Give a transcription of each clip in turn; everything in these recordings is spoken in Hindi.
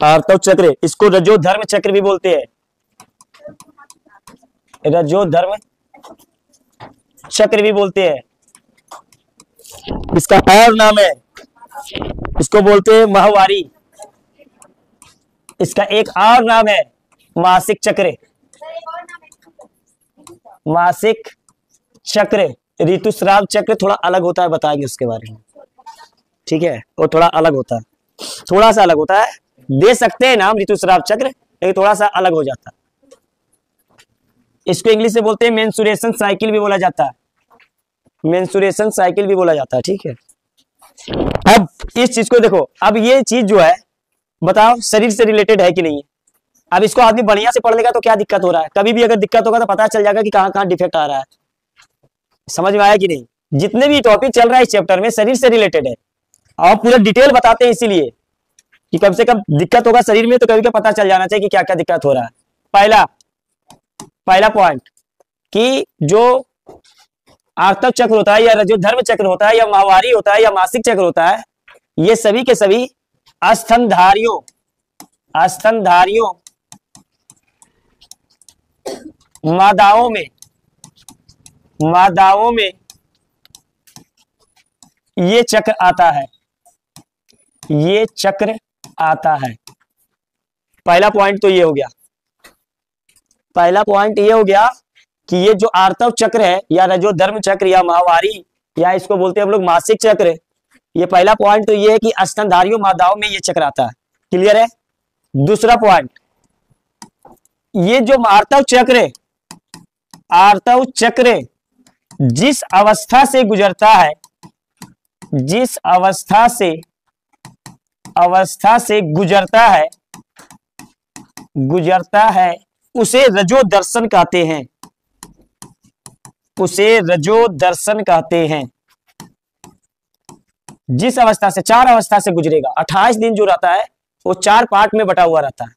आर्तव चक्र, इसको रजोधर्म चक्र भी बोलते हैं, रजोधर्म चक्र भी बोलते हैं। इसका और नाम है, इसको बोलते हैं माहवारी। इसका एक और नाम है मासिक चक्र, मासिक चक्र। ऋतुस्राव चक्र थोड़ा अलग होता है, बताएंगे उसके बारे में, ठीक है। वो थोड़ा अलग होता है, थोड़ा सा अलग होता है। दे सकते हैं नाम ऋतुस्राव चक्र, लेकिन थोड़ा सा अलग हो जाता है। इसको इंग्लिश से बोलते हैं मेंस्ट्रुएशन साइकिल भी बोला जाता है, मेंस्ट्रुएशन साइकिल भी बोला जाता है, ठीक है। अब इस चीज को देखो, अब ये चीज जो है बताओ शरीर से रिलेटेड है कि नहीं है। अब इसको आदमी बढ़िया से पढ़ लेगा तो क्या दिक्कत हो रहा है, कभी भी अगर दिक्कत होगा तो पता चल जाएगा कि कहां कहां डिफेक्ट आ रहा है। समझ में आया कि नहीं। जितने भी टॉपिक चल रहा है इस चैप्टर में शरीर से रिलेटेड है, और पूरा डिटेल बताते हैं, इसीलिए कि कम से कम दिक्कत होगा शरीर में तो कभी का पता चल जाना चाहिए कि क्या क्या दिक्कत हो रहा है। पहला पॉइंट कि जो आर्तव चक्र होता है या रजोधर्म चक्र होता है या माहवारी होता है या मासिक चक्र होता है, ये सभी के सभी स्तनधारियों मादाओं में ये चक्र आता है, ये चक्र आता है। पहला पॉइंट तो ये हो गया, पहला पॉइंट ये हो गया कि ये जो आर्तव चक्र है या रजोधर्म चक्र या माहवारी या इसको बोलते हैं हम लोग मासिक चक्र, ये पहला पॉइंट तो ये है कि स्तनधारियों मादाओं में ये चक्र आता है। क्लियर है। दूसरा पॉइंट, ये जो आर्तव चक्र जिस अवस्था से गुजरता है, जिस अवस्था से गुजरता है उसे रजोदर्शन कहते हैं, उसे रजोदर्शन कहते हैं। जिस अवस्था से, 4 अवस्था से गुजरेगा। 28 दिन जो रहता है वो 4 पार्ट में बटा हुआ रहता है।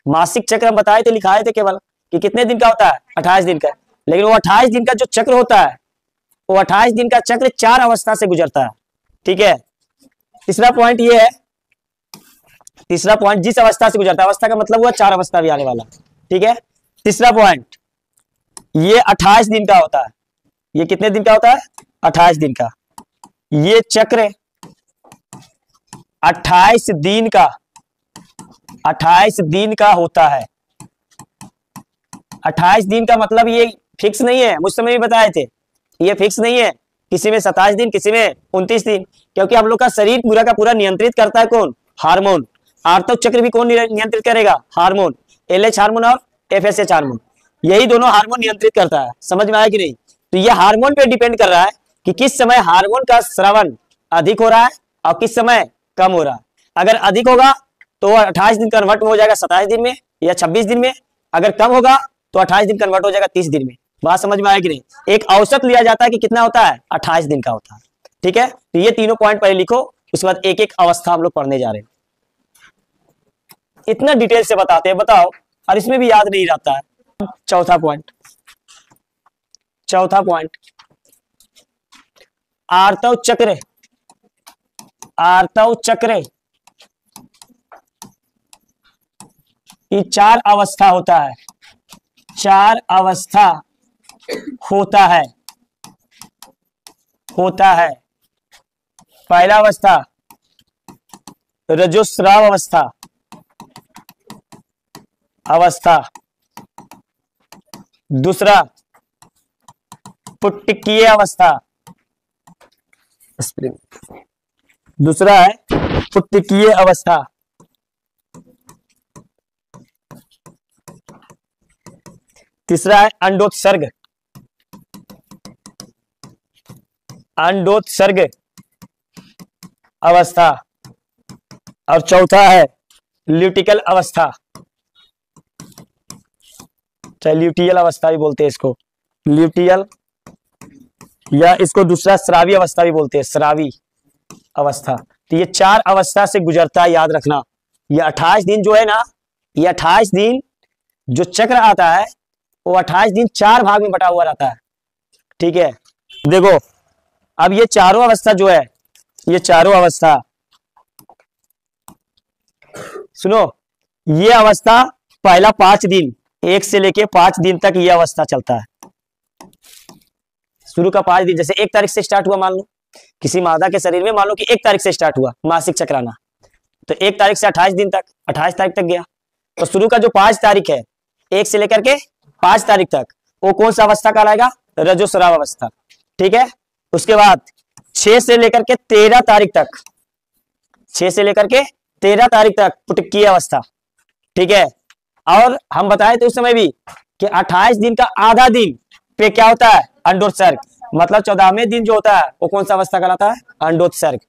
मासिक चक्र हम बताए थे, लिखाए थे केवल कि कितने दिन का होता है, 28 दिन का। लेकिन वो 28 दिन का जो चक्र होता है, वो 28 दिन का चक्र 4 अवस्था से गुजरता है, ठीक है। तीसरा पॉइंट ये है, तीसरा पॉइंट जिस अवस्था से गुजरता है, अवस्था का मतलब हुआ 4 अवस्था भी आने वाला, ठीक है। तीसरा पॉइंट, ये 28 दिन का होता है। ये कितने दिन का होता है, 28 दिन का। ये चक्र 28 दिन का, 28 दिन का होता है। 28 दिन का मतलब ये फिक्स नहीं है, मुझ समय भी बताए थे, ये फिक्स नहीं है। किसी में 27 दिन, किसी में 29 दिन, क्योंकि हम लोग का शरीर पूरा का पूरा नियंत्रित करता है कौन, हार्मोन। आर्तव चक्र भी कौन नियंत्रित करेगा, हार्मोन। LH हार्मोन और FSH हार्मोन, यही दोनों हार्मोन नियंत्रित करता है। समझ में आया कि नहीं। तो ये हार्मोन पे डिपेंड कर रहा है कि किस समय हार्मोन का स्रावन अधिक हो रहा है और किस समय कम हो रहा है। अगर अधिक होगा तो 28 दिन कन्वर्ट हो जाएगा 27 दिन में या 26 दिन में, अगर कम होगा तो 28 दिन कन्वर्ट हो जाएगा 30 दिन में। बात समझ में आया कि नहीं। एक औसत लिया जाता है कि कितना होता है, 28 दिन का होता है, ठीक है। तो ये तीनों पॉइंट पहले लिखो, उसके बाद एक एक अवस्था हम लोग पढ़ने जा रहे हैं। इतना डिटेल से बताते हैं, बताओ, और इसमें भी याद नहीं रहता है। चौथा पॉइंट, आर्तव चक्र ये 4 अवस्था होता है, 4 अवस्था होता है। पहला अवस्था रजोस्राव अवस्था, दूसरा पुट्टिकीय अवस्था, दूसरा है पुट्टिकीय अवस्था। तीसरा है अंडोत्सर्ग अवस्था, और चौथा है ल्यूटिकल अवस्था, ल्यूटियल अवस्था भी बोलते हैं इसको, ल्यूटियल, या इसको दूसरा श्रावी अवस्था भी बोलते हैं, श्रावी अवस्था। तो ये 4 अवस्था से गुजरता है, याद रखना। ये 28 दिन जो है ना, ये 28 दिन जो चक्र आता है वो 28 दिन 4 भाग में बटा हुआ रहता है, ठीक है। देखो अब ये चारों अवस्था जो है, ये चारों अवस्था, सुनो, ये अवस्था पहला 5 दिन, 1 से लेके 5 दिन तक ये अवस्था चलता है। शुरू का 5 दिन, जैसे 1 तारीख से स्टार्ट हुआ, मान लो किसी मादा के शरीर में, मान लो कि 1 तारीख से स्टार्ट हुआ मासिक चक्र आना, तो 1 तारीख से 28 दिन तक, 28 तारीख तक गया। तो शुरू का जो 5 तारीख है, 1 से लेकर के 5 तारीख तक, वो कौन सा अवस्था कहलाएगा? रजोस्राव अवस्था। ठीक है। उसके बाद 6 से लेकर के 13 तारीख तक, 6 से लेकर के 13 तारीख तक पुटकी अवस्था। ठीक है। और हम बताए थे उस समय भी कि 28 दिन का आधा दिन पे क्या होता है? अंडोत्सर्ग। मतलब 14वें दिन जो होता है वो कौन सा अवस्था कहलाता है? अंडोत्सर्ग।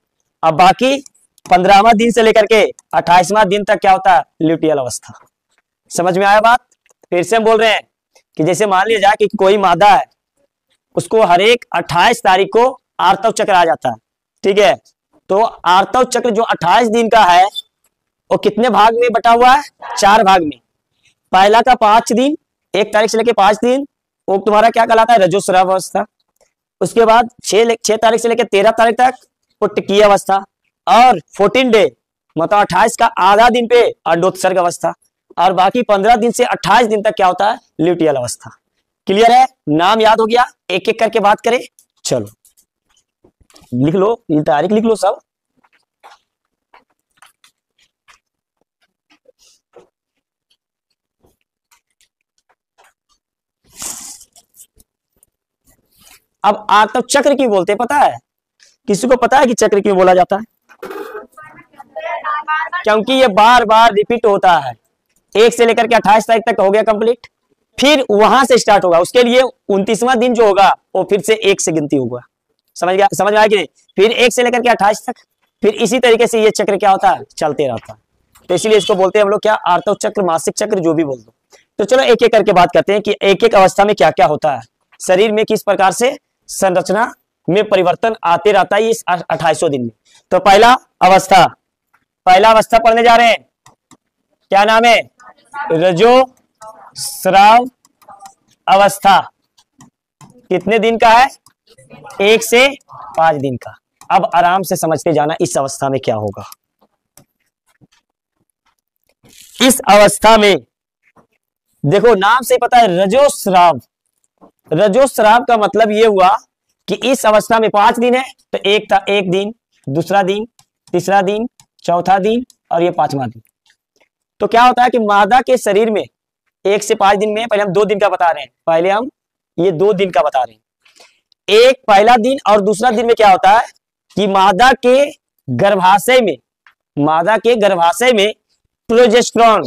अब बाकी 15वां दिन से लेकर के 28वां दिन तक क्या होता है? ल्यूटियल अवस्था। समझ में आया बात? फिर से हम बोल रहे हैं कि जैसे मान लिया जाए कि कोई मादा है, उसको हर एक 28 तारीख को आर्तव चक्र आ जाता है। ठीक है। तो आर्तव चक्र जो 28 दिन का है वो कितने भाग में बटा हुआ है? 4 भाग में। पहला का 5 दिन, 1 तारीख से लेकर 5 दिन, वो तुम्हारा क्या कहलाता है? रजोस्राव अवस्था। उसके बाद 6 तारीख से लेकर 13 तारीख तक पुटकी अवस्था, और 14 डे मतलब 28 का आधा दिन पे अंडोत्सर्ग अवस्था, और बाकी 15 दिन से 28 दिन तक क्या होता है? ल्यूटियल अवस्था। क्लियर है? नाम याद हो गया? एक एक करके बात करें। चलो लिख लो, ये तारीख लिख लो सब। अब आर्तव चक्र क्यों बोलते हैं पता है? किसी को पता है कि चक्र क्यों बोला जाता है? क्योंकि ये बार बार रिपीट होता है। 1 से लेकर के 28 तारीख तक हो गया कंप्लीट, फिर वहां से स्टार्ट होगा, उसके लिए 29वां दिन जो होगा वो फिर से 1 से गिनती होगा। समझ गया? समझ में आया कि नहीं? फिर 1 से लेकर के 28 तक, फिर इसी तरीके से ये चक्र क्या होता है? चलते रहता है। तो इसीलिए इसको बोलते हैं हम लोग क्या? आर्तव चक्र, मासिक चक्र, जो भी बोल दो। तो चलो एक एक करके बात करते हैं कि एक एक अवस्था में क्या क्या होता है, शरीर में किस प्रकार से संरचना में परिवर्तन आते रहता है इस 28 दिन में। तो पहला अवस्था पढ़ने जा रहे हैं। क्या नाम है? रजोस्राव अवस्था। कितने दिन का है? 1 से 5 दिन का। अब आराम से समझते जाना इस अवस्था में क्या होगा। इस अवस्था में देखो, नाम से पता है रजोस्राव। रजोस्राव का मतलब यह हुआ कि इस अवस्था में 5 दिन है, तो एक दिन, दूसरा दिन, तीसरा दिन, चौथा दिन, और ये 5वां दिन। तो क्या होता है कि मादा के शरीर में 1 से 5 दिन में, पहले हम 2 दिन का बता रहे हैं, पहले हम ये 2 दिन का बता रहे हैं। एक पहला दिन और दूसरा दिन में क्या होता है कि मादा के गर्भाशय में प्रोजेस्टेरॉन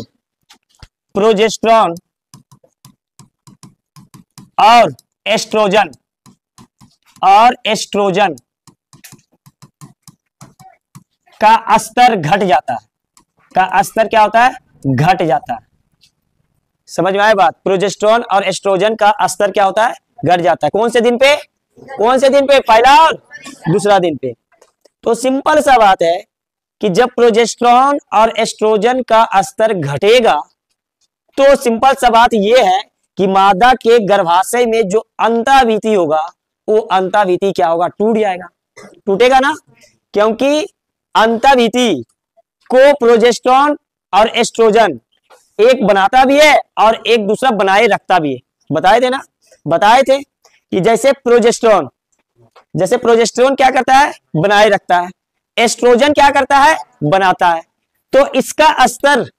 और एस्ट्रोजन का स्तर घट जाता है। का स्तर क्या होता है? घट जाता है। समझ में आया बात? प्रोजेस्टेरॉन और एस्ट्रोजन का स्तर क्या होता है? घट जाता है। कौन से दिन पे? पहला और दूसरा दिन पे। तो सिंपल सा बात है कि जब प्रोजेस्टेरॉन और एस्ट्रोजन का स्तर घटेगा तो सिंपल सा बात यह है कि मादा के गर्भाशय में जो अंताभिति होगा, वो अंताभिति क्या होगा? टूट जाएगा। टूटेगा ना, क्योंकि अंताभिति को प्रोजेस्टेरॉन और एस्ट्रोजन एक बनाता भी है और एक दूसरा बनाए रखता भी है। बताए थे कि जैसे प्रोजेस्टेरॉन क्या करता है? बनाए रखता है। एस्ट्रोजन क्या करता है? बनाता है। तो इसका स्तर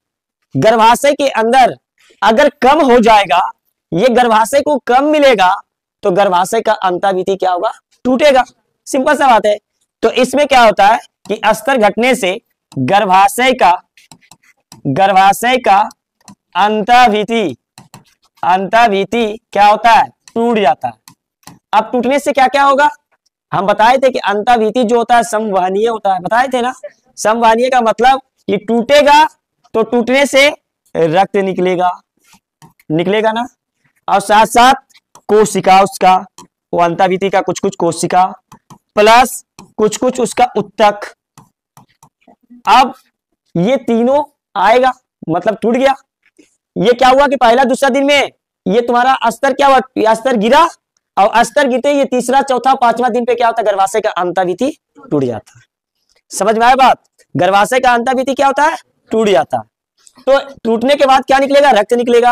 गर्भाशय के अंदर अगर कम हो जाएगा, ये गर्भाशय को कम मिलेगा, तो गर्भाशय का अंताभिति क्या होगा? टूटेगा। सिंपल सा बात है। तो इसमें क्या होता है कि स्तर घटने से गर्भाशय का अंताभिति क्या होता है? टूट जाता है। अब टूटने से क्या क्या होगा? हम बताए थे कि अंताभिति जो होता है संवहनीय होता है। बताए थे ना? संवहनीय का मतलब कि टूटेगा तो टूटने से रक्त निकलेगा ना, और साथ साथ कोशिका, उसका वो अंताभिति का कुछ कोशिका प्लस कुछ उसका उत्तक। अब ये तीनों आएगा, मतलब टूट गया। ये क्या हुआ कि पहला दूसरा दिन में ये तुम्हारा स्तर क्या हुआ? स्तर गिरा, और स्तर गिरते ये तीसरा चौथा 5वां दिन पे क्या होता है? गर्भाशय का अंताभिति टूट जाता है। समझ में आया बात? गर्भाशय का अंताभिति क्या होता है? टूट जाता है। तो टूटने के बाद क्या निकलेगा? रक्त निकलेगा।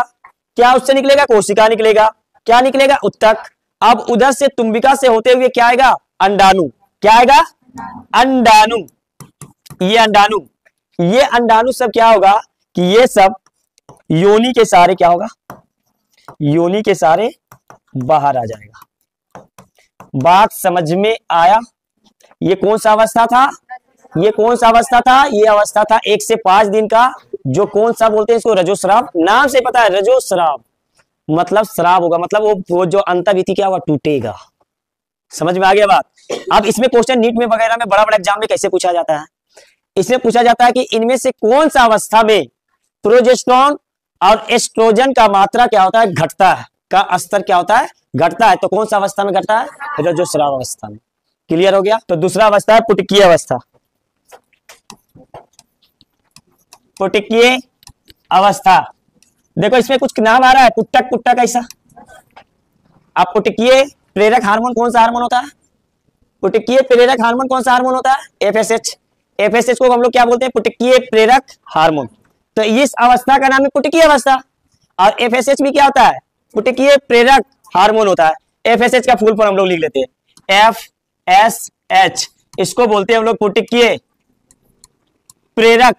क्या उससे निकलेगा? कोशिका निकलेगा। क्या निकलेगा? उत्तक। अब उधर से तुम्बिका से होते हुए क्या आएगा? अंडाणु। क्या आएगा? अंडाणु। ये अंडाणु, ये अंडाणु सब क्या होगा कि ये सब योनि के सहारे क्या होगा? योनि के सहारे बाहर आ जाएगा। बात समझ में आया? ये कौन सा अवस्था था? ये कौन सा अवस्था था? ये अवस्था था 1 से 5 दिन का, जो कौन सा बोलते हैं इसको? रजोस्राव। नाम से पता है, रजोस्राव मतलब श्राव होगा, मतलब वो जो अंतर्भिति क्या हुआ? टूटेगा। समझ में आ गया बात? अब इसमें क्वेश्चन नीट में वगैरह में बड़ा बड़ा एग्जाम में कैसे पूछा जाता है? इसमें पूछा जाता है कि इनमें से कौन सा अवस्था में प्रोजेस्टेरोन और एस्ट्रोजन का मात्रा क्या होता है? घटता है, का स्तर क्या होता है? घटता है। तो कौन सा अवस्था में घटता है? रजोस्राव अवस्था में। क्लियर हो गया? तो दूसरा अवस्था है पुटकीय अवस्था। पुटकीय अवस्था, देखो इसमें कुछ नाम आ रहा है, पुट्टक पुट्टक ऐसा। अब पुटकीय प्रेरक हार्मोन कौन सा हार्मोन होता है? पुटकीय प्रेरक हार्मोन कौन सा हार्मोन होता है? एफएसएच। एफएसएच को हम लोग क्या बोलते हैं? पुटकीय प्रेरक हार्मोन। तो इस अवस्था का नाम है पुटकीय अवस्था। और एफएसएच भी क्या होता है? पुटकीय प्रेरक हार्मोन होता है। एफएसएच का फुल फॉर्म हम लोग लिख लेते हैं, एफएसएच। इसको बोलते हैं हम लोग पुटकीय प्रेरक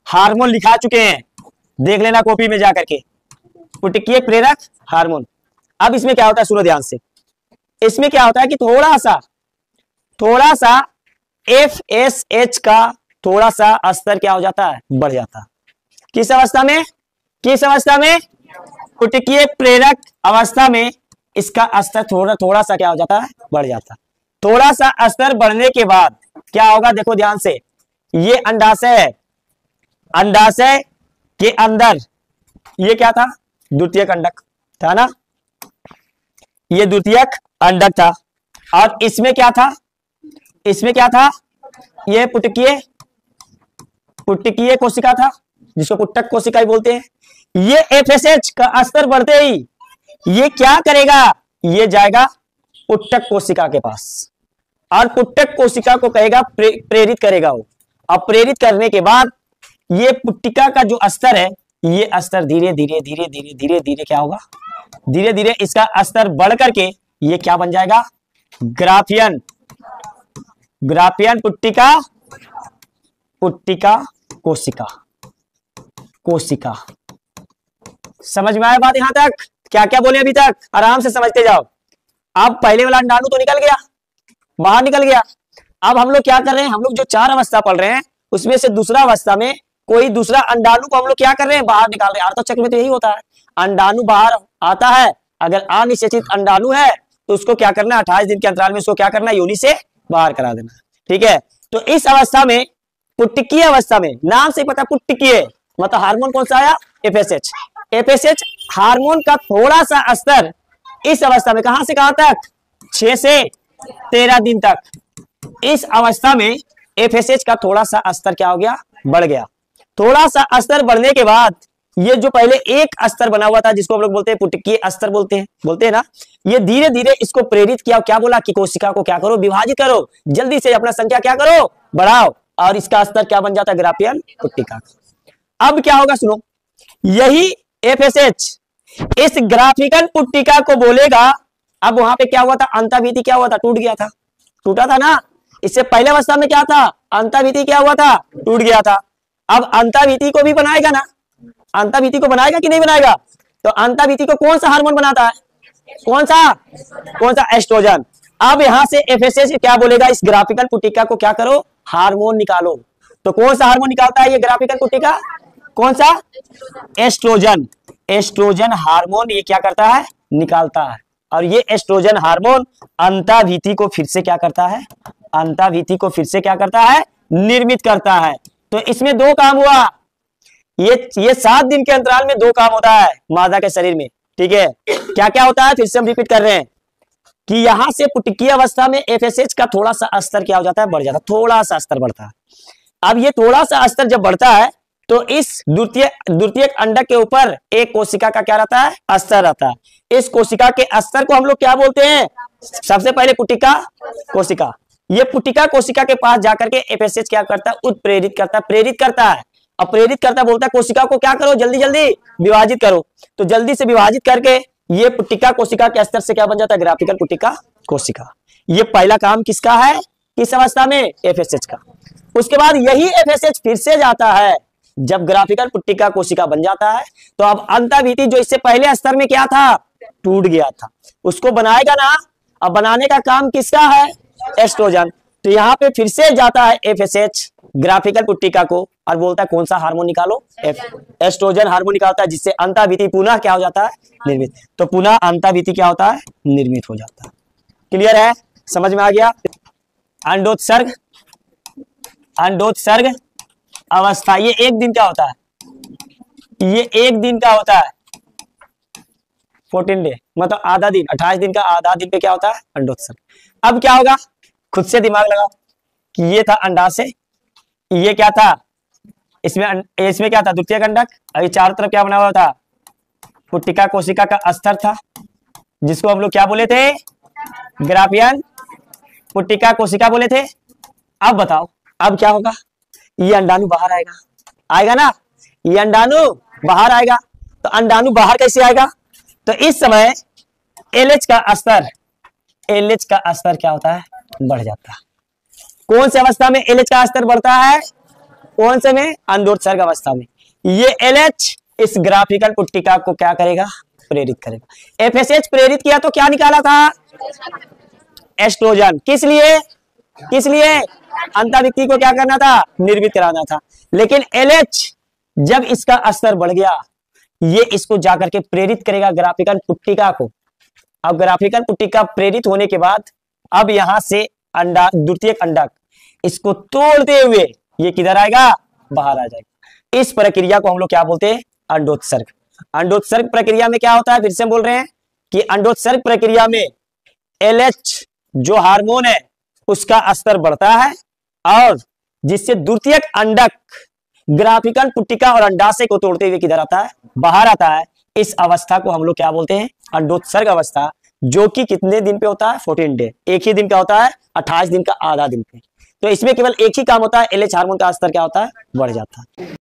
हार्मोन। लिखा चुके हैं, देख लेना कॉपी में जाकर के, पुटकीय प्रेरक हार्मोन। अब इसमें क्या होता है, सुनो ध्यान से। इसमें क्या होता है कि थोड़ा सा एफएसएच का थोड़ा सा स्तर क्या हो जाता है? बढ़ जाता है। किस अवस्था में? किस अवस्था में? पुटकीय प्रेरक अवस्था में इसका स्तर थोड़ा सा क्या हो जाता है? बढ़ जाता है। थोड़ा सा स्तर बढ़ने के बाद क्या होगा? देखो ध्यान से, ये अंडाशय है, अंडाशय के अंदर ये क्या था? द्वितीयक अंडक था ना, ये द्वितीयक अंडक था। और इसमें क्या था? इसमें क्या था? ये पुटकीय कोशिका था, जिसको पुट्टक कोशिका ही बोलते हैं। ये एफएसएच का स्तर बढ़ते ही ये क्या करेगा? ये जाएगा पुट्टक कोशिका के पास, और पुट्टक कोशिका को कहेगा प्रेरित करेगा वो। और प्रेरित करने के बाद ये पुट्टिका का जो स्तर है, ये स्तर धीरे धीरे धीरे धीरे धीरे धीरे क्या होगा? धीरे धीरे इसका स्तर बढ़ करके ये क्या बन जाएगा? ग्राफियन। ग्राफियन पुट्टिका, पुट्टिका कोशिका, कोशिका। समझ में आया बात यहां तक? क्या क्या बोले अभी तक? आराम से समझते जाओ। अब पहले वाला अंडाणु तो निकल गया, बाहर निकल गया। अब हम लोग क्या कर रहे हैं? हम लोग जो 4 अवस्था पढ़ रहे हैं उसमें से दूसरा अवस्था में कोई दूसरा अंडाणु को हम लोग क्या कर रहे हैं? बाहर निकाल रहे हैं। आर्त चक्र में तो यही होता है, अंडाणु बाहर आता है। अगर अनिषेचित अंडाणु है तो उसको क्या करना है? 28 दिन के अंतराल में उसको क्या करना है? योनि से बाहर करा देना। ठीक है, तो इस अवस्था में, पुट्टिकीय अवस्था में, नाम से पता पुट्टिकीय मतलब हार्मोन कौन सा आया? एफएसएच। एफएसएच हार्मोन का थोड़ा सा स्तर इस अवस्था में, कहां से कहां तक? 6 से 13 दिन तक। इस अवस्था में एफएसएच का थोड़ा सा स्तर क्या हो गया? बढ़ गया। थोड़ा सा स्तर बढ़ने के बाद ये जो पहले एक स्तर बना हुआ था, जिसको हम लोग बोलते हैं पुटकीय स्तर बोलते हैं ना, ये धीरे धीरे इसको प्रेरित किया। क्या बोला? कि कोशिका को क्या करो? विभाजित करो, जल्दी से अपना संख्या क्या करो? बढ़ाओ। और इसका स्तर क्या बन जाता है? ग्राफियन पुट्टिका। अब क्या होगा? सुनो, यही एफएसएच इस ग्राफिकल पुट्टिका को बोलेगा। अब वहां पे क्या हुआ था? अंतर्भिति क्या हुआ था? टूट गया था, टूटा था ना। इससे पहले अवस्था में क्या था? अंतर्भिति क्या हुआ था? टूट गया था। अब अंतर्भिति को भी बनाएगा ना, अंतर्भिति को बनाएगा कि नहीं बनाएगा? तो अंतर्भिति को कौन सा हार्मोन बनाता है? कौन सा? एस्ट्रोजन। अब यहां से एफएसएच क्या बोलेगा? इस ग्राफिकल पुट्टिका को क्या करो? हार्मोन निकालो। तो कौन सा हार्मोन निकालता है ये ग्राफिकल पुट्टिका? कौन सा? एस्ट्रोजन। एस्ट्रोजन हार्मोन ये क्या करता है? निकालता है। और ये एस्ट्रोजन हार्मोन अंतर्भिति को फिर से क्या करता है? अंतर्भिति को फिर से क्या करता है? निर्मित करता है। तो इसमें 2 काम हुआ। ये 7 दिन के अंतराल में 2 काम होता है मादा के शरीर में। ठीक है, क्या क्या होता है? फिर से हम रिपीट कर रहे हैं कि यहां से पुटकीय अवस्था में एफएसएच का थोड़ा सा स्तर क्या हो जाता है? बढ़ जाता है, थोड़ा सा स्तर बढ़ता है। अब ये थोड़ा सा स्तर जब बढ़ता है तो इस द्वितीयक अंडक के ऊपर एक कोशिका का क्या रहता है? स्तर रहता है। इस कोशिका के स्तर को हम लोग क्या बोलते हैं? सबसे पहले पुट्टिका कोशिका। ये पुट्टिका कोशिका के पास जाकर के एफएसएच क्या करता है? उत्प्रेरित करता है, प्रेरित करता है। अब प्रेरित करता बोलता है कोशिका को क्या करो, जल्दी जल्दी विभाजित करो। तो जल्दी से विभाजित करके ये पुट्टिका कोशिका के स्तर से क्या बन जाता है, ग्राफिकल पुट्टिका कोशिका। ये पहला काम किसका है, किस अवस्था में, एफएसएच का। उसके बाद यही एफएसएच फिर से जाता है, जब ग्राफिकल पुट्टिका कोशिका बन जाता है तो अब अंतःभित्ति जो इससे पहले स्तर में क्या था, टूट गया था, उसको बनाएगा ना। अब बनाने का काम किसका है, एस्ट्रोजन। तो यहाँ पे फिर से जाता है एफएसएच ग्राफिकल पुट्टिका को और बोलता है कौन सा हार्मोन निकालो, एस्ट्रोजन हार्मोन निकालता है, जिससे अंतःभित्ति पुनः क्या हो जाता है, निर्मित। तो पुनः अंतःभित्ति क्या होता है, निर्मित हो जाता है। क्लियर है, समझ में आ गया। अंडोत्सर्ग, अंडोत्सर्ग अवस्था ये एक दिन का होता है, ये एक दिन का होता है, 14 डे मतलब आधा दिन, 28 दिन का आधा दिन पे क्या होता है, अंडोत्सर्ग। अब क्या होगा, खुद से दिमाग लगाओ कि ये था अंडाशय, ये क्या था, इसमें क्या था, द्वितीयक अंडक। अभी चारों तरफ क्या बना हुआ था, पुट्टिका कोशिका का स्तर था, जिसको हम लोग क्या बोले थे, ग्राफियन पुट्टिका कोशिका बोले थे। अब बताओ अब क्या होगा, ये अंडाणु बाहर आएगा, आएगा ना, ये अंडाणु बाहर आएगा। तो अंडाणु बाहर कैसे आएगा, तो इस समय एलएच का स्तर, एलएच का स्तर क्या होता है, बढ़ जाता है। कौन से अवस्था में एलएच का स्तर बढ़ता है, कौन से में, अंडोत्सर्ग अवस्था में। ये एलएच इस ग्राफिकल पुट्टिका को क्या करेगा, प्रेरित करेगा। एफएसएच प्रेरित किया तो क्या निकाला था, एस्ट्रोजन। किस लिए, किस लिए, अंतःभित्ति को क्या करना था, निर्मित कराना था। लेकिन एलएच जब इसका स्तर बढ़ गया, ये इसको जाकर के प्रेरित करेगा ग्राफिकल पुट्टिका को। अब ग्राफिकल पुट्टिका प्रेरित होने के बाद अब यहां से अंडा, द्वितीयक अंडक, इसको तोड़ते हुए ये किधर आएगा, बाहर आ जाएगा। इस प्रक्रिया को हम लोग क्या बोलते हैं, अंडोत्सर्ग। अंडोत्सर्ग प्रक्रिया में क्या होता है, फिर से बोल रहे हैं कि अंडोत्सर्ग प्रक्रिया में एलएच जो हार्मोन है उसका स्तर बढ़ता है और जिससे द्वितीयक अंडक ग्राफिकल पुट्टिका और अंडाशय को तोड़ते हुए किधर आता है, बाहर आता है। इस अवस्था को हम लोग क्या बोलते हैं, अंडोत्सर्ग अवस्था, जो कि कितने दिन पे होता है, 14 डे, एक ही दिन का होता है, 28 दिन का आधा दिन पे। तो इसमें केवल एक ही काम होता है, एलएच हार्मोन का स्तर क्या होता है, बढ़ जाता है।